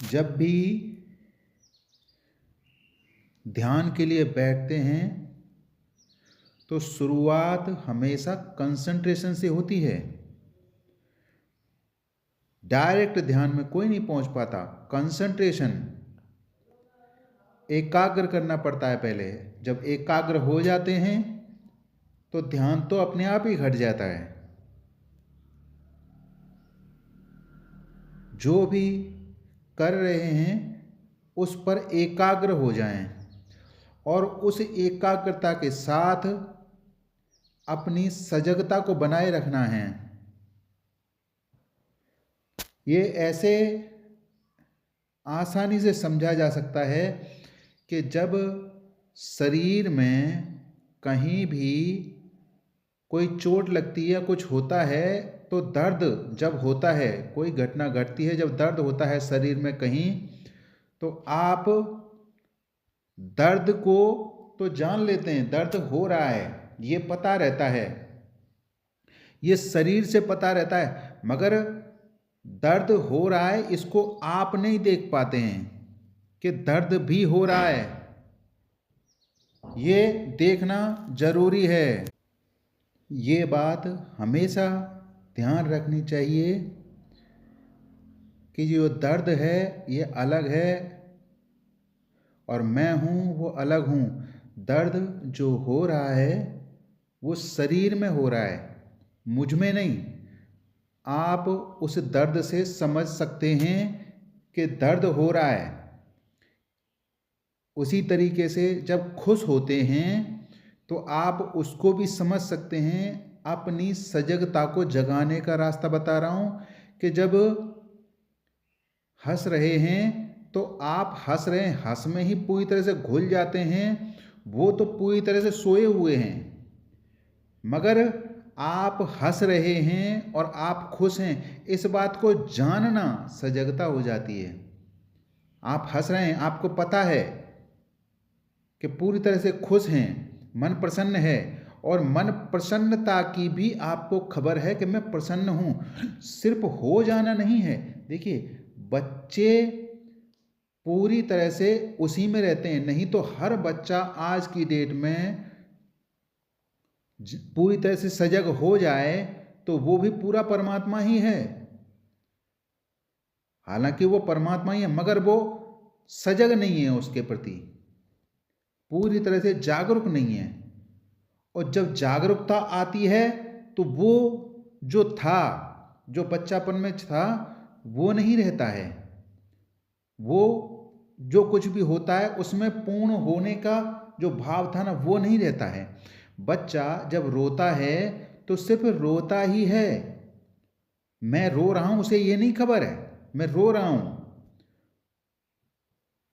जब भी ध्यान के लिए बैठते हैं तो शुरुआत हमेशा कंसंट्रेशन से होती है। डायरेक्ट ध्यान में कोई नहीं पहुंच पाता। कंसंट्रेशन, एकाग्र करना पड़ता है पहले। जब एकाग्र हो जाते हैं तो ध्यान तो अपने आप ही घट जाता है। जो भी कर रहे हैं उस पर एकाग्र हो जाएं और उस एकाग्रता के साथ अपनी सजगता को बनाए रखना है। ये ऐसे आसानी से समझा जा सकता है कि जब शरीर में कहीं भी कोई चोट लगती है, कुछ होता है, तो दर्द जब होता है, कोई घटना घटती है, जब दर्द होता है शरीर में कहीं, तो आप दर्द को तो जान लेते हैं, दर्द हो रहा है, ये पता रहता है, ये शरीर से पता रहता है, मगर दर्द हो रहा है इसको आप नहीं देख पाते हैं कि दर्द भी हो रहा है। ये देखना जरूरी है। ये बात हमेशा ध्यान रखनी चाहिए कि जो दर्द है ये अलग है और मैं हूँ वो अलग हूँ। दर्द जो हो रहा है वो शरीर में हो रहा है, मुझ में नहीं। आप उस दर्द से समझ सकते हैं कि दर्द हो रहा है। उसी तरीके से जब खुश होते हैं तो आप उसको भी समझ सकते हैं। अपनी सजगता को जगाने का रास्ता बता रहा हूं कि जब हंस रहे हैं तो आप हंस रहे हैं, हंस में ही पूरी तरह से घुल जाते हैं। वो तो पूरी तरह से सोए हुए हैं, मगर आप हंस रहे हैं और आप खुश हैं, इस बात को जानना सजगता हो जाती है। आप हंस रहे हैं, आपको पता है कि पूरी तरह से खुश हैं, मन प्रसन्न है, और मन प्रसन्नता की भी आपको खबर है कि मैं प्रसन्न हूं। सिर्फ हो जाना नहीं है। देखिए, बच्चे पूरी तरह से उसी में रहते हैं, नहीं तो हर बच्चा आज की डेट में पूरी तरह से सजग हो जाए तो वो भी पूरा परमात्मा ही है। हालांकि वो परमात्मा ही है, मगर वो सजग नहीं है, उसके प्रति पूरी तरह से जागरूक नहीं है। और जब जागरूकता आती है तो वो जो था, जो बच्चापन में था, वो नहीं रहता है। वो जो कुछ भी होता है उसमें पूर्ण होने का जो भाव था ना, वो नहीं रहता है। बच्चा जब रोता है तो सिर्फ रोता ही है। मैं रो रहा हूं उसे ये नहीं खबर है, मैं रो रहा हूं।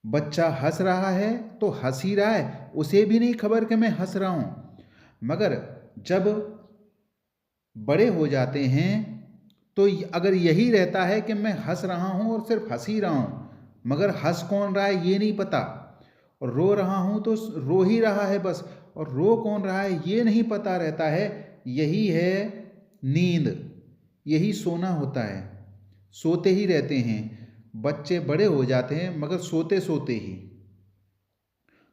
बच्चा हंस रहा है तो हंस ही रहा है, उसे भी नहीं खबर कि मैं हंस रहा हूं। मगर जब बड़े हो जाते हैं तो अगर यही रहता है कि मैं हंस रहा हूं और सिर्फ हंस ही रहा हूं, मगर हंस कौन रहा है ये नहीं पता, और रो रहा हूं तो रो ही रहा है बस, और रो कौन रहा है ये नहीं पता रहता है। यही है नींद, यही सोना होता है। सोते ही रहते हैं, बच्चे बड़े हो जाते हैं मगर सोते सोते ही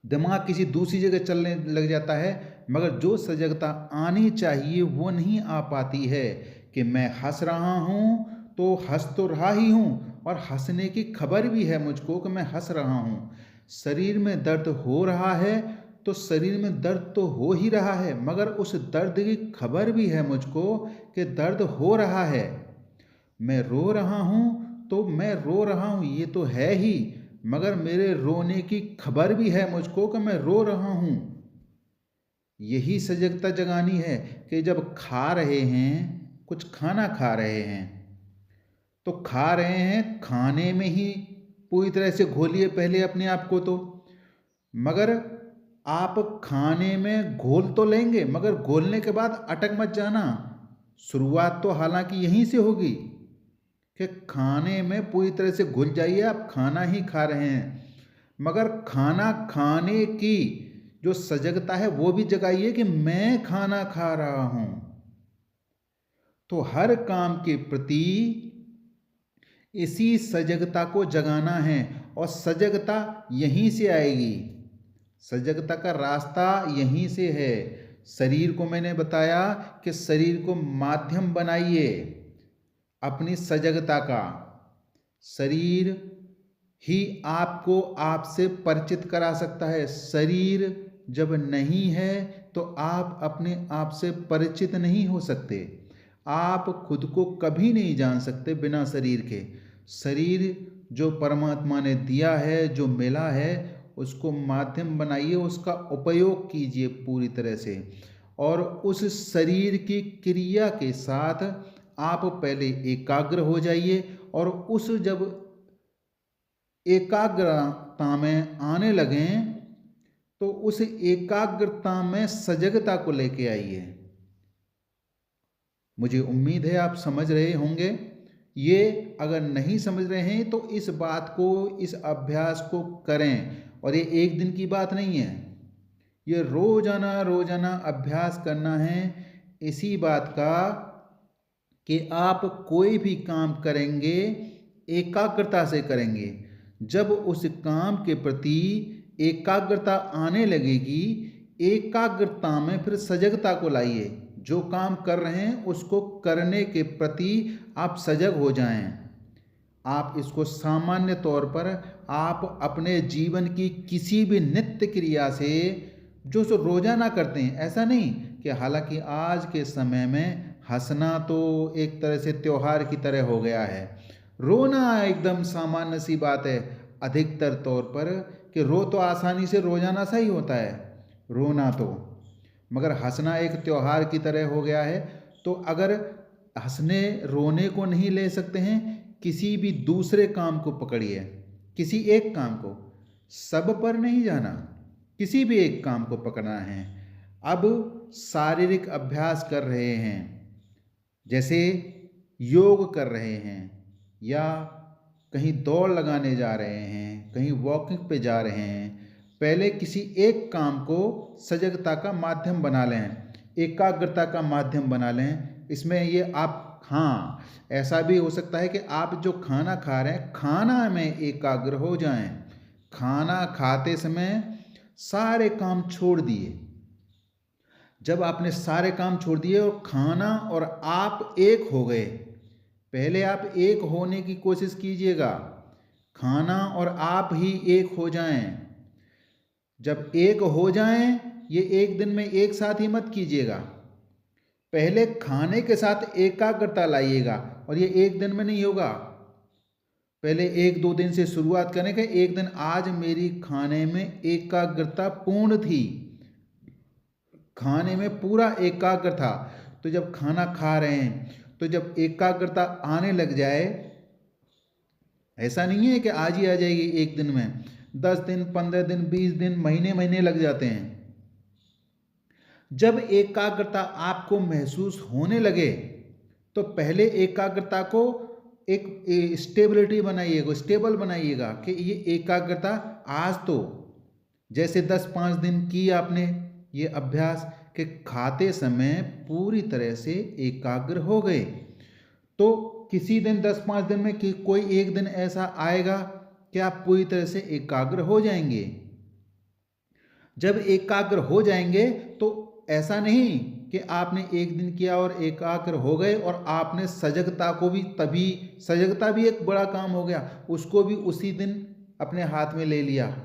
दिमाग किसी दूसरी जगह चलने लग जाता है। मगर जो सजगता आनी चाहिए वो नहीं आ पाती है कि मैं हंस रहा हूं तो हंस तो रहा ही हूं, और हंसने की खबर भी है मुझको कि मैं हंस रहा हूं। शरीर में दर्द हो रहा है तो शरीर में दर्द तो हो ही रहा है, मगर उस दर्द की खबर भी है मुझको कि दर्द हो रहा है। मैं रो रहा हूं तो मैं रो रहा हूं ये तो है ही, मगर मेरे रोने की खबर भी है मुझको कि मैं रो रहा हूं। यही सजगता जगानी है कि जब खा रहे हैं, कुछ खाना खा रहे हैं, तो खा रहे हैं, खाने में ही पूरी तरह से घोलिए पहले अपने आप को। तो मगर आप खाने में घोल तो लेंगे, मगर घोलने के बाद अटक मत जाना। शुरुआत तो हालांकि यहीं से होगी कि खाने में पूरी तरह से घुल जाइए। आप खाना ही खा रहे हैं, मगर खाना खाने की जो सजगता है वो भी जगाइए कि मैं खाना खा रहा हूं। तो हर काम के प्रति इसी सजगता को जगाना है और सजगता यहीं से आएगी। सजगता का रास्ता यहीं से है। शरीर को मैंने बताया कि शरीर को माध्यम बनाइए अपनी सजगता का। शरीर ही आपको आपसे परिचित करा सकता है। शरीर जब नहीं है तो आप अपने आप से परिचित नहीं हो सकते। आप खुद को कभी नहीं जान सकते बिना शरीर के। शरीर जो परमात्मा ने दिया है, जो मिला है, उसको माध्यम बनाइए, उसका उपयोग कीजिए पूरी तरह से। और उस शरीर की क्रिया के साथ आप पहले एकाग्र हो जाइए और उस जब एकाग्रता में आने लगें तो उस एकाग्रता में सजगता को लेके आइए। मुझे उम्मीद है आप समझ रहे होंगे। ये अगर नहीं समझ रहे हैं तो इस बात को, इस अभ्यास को करें। और ये एक दिन की बात नहीं है, ये रोजाना रोजाना अभ्यास करना है इसी बात का कि आप कोई भी काम करेंगे एकाग्रता से करेंगे। जब उस काम के प्रति एकाग्रता आने लगेगी, एकाग्रता में फिर सजगता को लाइए। जो काम कर रहे हैं उसको करने के प्रति आप सजग हो जाएं। आप इसको सामान्य तौर पर आप अपने जीवन की किसी भी नित्य क्रिया से जो रोजाना करते हैं, ऐसा नहीं कि हालांकि आज के समय में हंसना तो एक तरह से त्योहार की तरह हो गया है, रोना एकदम सामान्य सी बात है अधिकतर तौर पर, कि रो तो आसानी से रोजाना सा ही होता है रोना तो, मगर हंसना एक त्योहार की तरह हो गया है। तो अगर हंसने रोने को नहीं ले सकते हैं, किसी भी दूसरे काम को पकड़िए, किसी एक काम को, सब पर नहीं जाना, किसी भी एक काम को पकड़ना है। अब शारीरिक अभ्यास कर रहे हैं, जैसे योग कर रहे हैं या कहीं दौड़ लगाने जा रहे हैं, कहीं वॉकिंग पे जा रहे हैं, पहले किसी एक काम को सजगता का माध्यम बना लें, एकाग्रता का माध्यम बना लें। इसमें ये आप, हाँ, ऐसा भी हो सकता है कि आप जो खाना खा रहे हैं, खाना में एकाग्र हो जाएं। खाना खाते समय सारे काम छोड़ दिए। जब आपने सारे काम छोड़ दिए और खाना और आप एक हो गए, पहले आप एक होने की कोशिश कीजिएगा, खाना और आप ही एक हो जाएं। जब एक हो जाएं, ये एक दिन में एक साथ ही मत कीजिएगा, पहले खाने के साथ एकाग्रता लाइएगा, और ये एक दिन में नहीं होगा। पहले एक दो दिन से शुरुआत करें कि एक दिन आज मेरी खाने में एकाग्रता पूर्ण थी, खाने में पूरा एकाग्र था। तो जब खाना खा रहे हैं तो जब एकाग्रता आने लग जाए, ऐसा नहीं है कि आज ही आ जाएगी एक दिन में, 10 दिन, 15 दिन, 20 दिन, महीने महीने लग जाते हैं। जब एकाग्रता आपको महसूस होने लगे तो पहले एकाग्रता को एक स्टेबिलिटी बनाइएगा, स्टेबल बनाइएगा कि ये एकाग्रता आज तो, जैसे 10-5 दिन की आपने ये अभ्यास कि खाते समय पूरी तरह से एकाग्र हो गए, तो किसी दिन 10-5 दिन में कि कोई एक दिन ऐसा आएगा कि आप पूरी तरह से एकाग्र हो जाएंगे। जब एकाग्र हो जाएंगे तो ऐसा नहीं कि आपने एक दिन किया और एकाग्र हो गए और आपने सजगता को भी, तभी सजगता भी एक बड़ा काम हो गया, उसको भी उसी दिन अपने हाथ में ले लिया।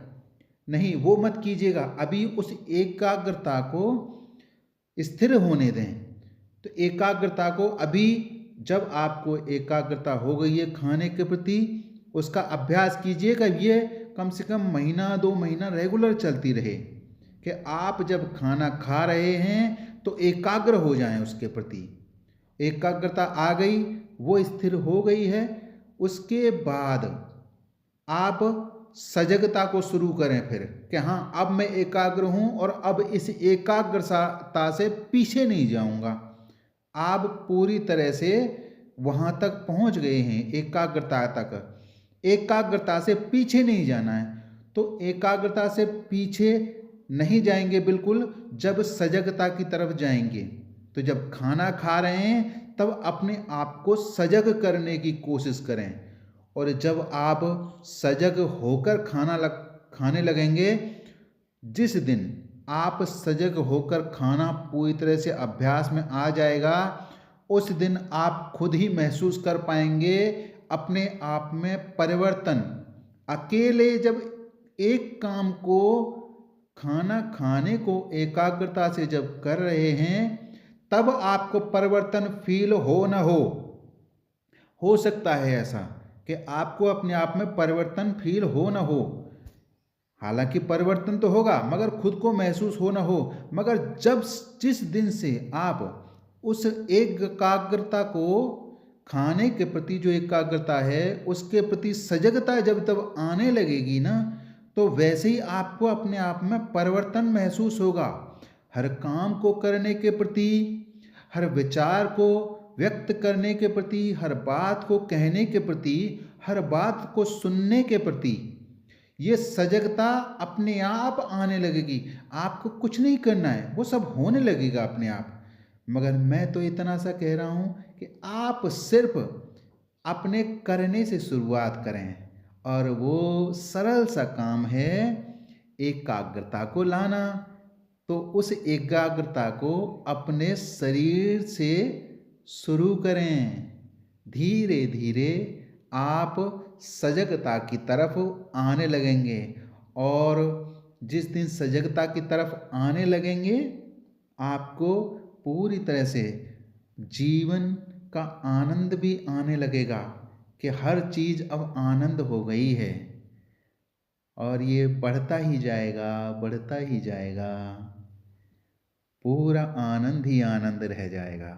नहीं, वो मत कीजिएगा। अभी उस एकाग्रता को स्थिर होने दें। तो एकाग्रता को अभी, जब आपको एकाग्रता हो गई है खाने के प्रति, उसका अभ्यास कीजिएगा। ये कम से कम महीना 2 महीना रेगुलर चलती रहे कि आप जब खाना खा रहे हैं तो एकाग्र हो जाएं उसके प्रति। एकाग्रता आ गई, वो स्थिर हो गई है, उसके बाद आप सजगता को शुरू करें फिर कि हाँ, अब मैं एकाग्र हूँ और अब इस एकाग्रता से पीछे नहीं जाऊँगा। आप पूरी तरह से वहाँ तक पहुँच गए हैं, एकाग्रता तक। एकाग्रता से पीछे नहीं जाना है। तो एकाग्रता से पीछे नहीं जाएंगे बिल्कुल, जब सजगता की तरफ जाएंगे। तो जब खाना खा रहे हैं तब अपने आप को सजग करने की कोशिश करें और जब आप सजग होकर खाने लगेंगे, जिस दिन आप सजग होकर खाना पूरी तरह से अभ्यास में आ जाएगा, उस दिन आप खुद ही महसूस कर पाएंगे अपने आप में परिवर्तन। अकेले जब एक काम को, खाना खाने को एकाग्रता से जब कर रहे हैं, तब आपको परिवर्तन फील हो न हो सकता है ऐसा कि आपको अपने आप में परिवर्तन फील हो न हो। हालांकि परिवर्तन तो होगा, मगर खुद को महसूस हो ना हो। मगर जब जिस दिन से आप उस एकाग्रता को, खाने के प्रति जो एकाग्रता है उसके प्रति सजगता जब तब आने लगेगी ना, तो वैसे ही आपको अपने आप में परिवर्तन महसूस होगा। हर काम को करने के प्रति, हर विचार को व्यक्त करने के प्रति, हर बात को कहने के प्रति, हर बात को सुनने के प्रति ये सजगता अपने आप आने लगेगी। आपको कुछ नहीं करना है, वो सब होने लगेगा अपने आप। मगर मैं तो इतना सा कह रहा हूँ कि आप सिर्फ अपने करने से शुरुआत करें, और वो सरल सा काम है एकाग्रता को लाना। तो उस एकाग्रता को अपने शरीर से शुरू करें। धीरे धीरे आप सजगता की तरफ आने लगेंगे, और जिस दिन सजगता की तरफ आने लगेंगे, आपको पूरी तरह से जीवन का आनंद भी आने लगेगा कि हर चीज़ अब आनंद हो गई है, और ये बढ़ता ही जाएगा, बढ़ता ही जाएगा, पूरा आनंद ही आनंद रह जाएगा।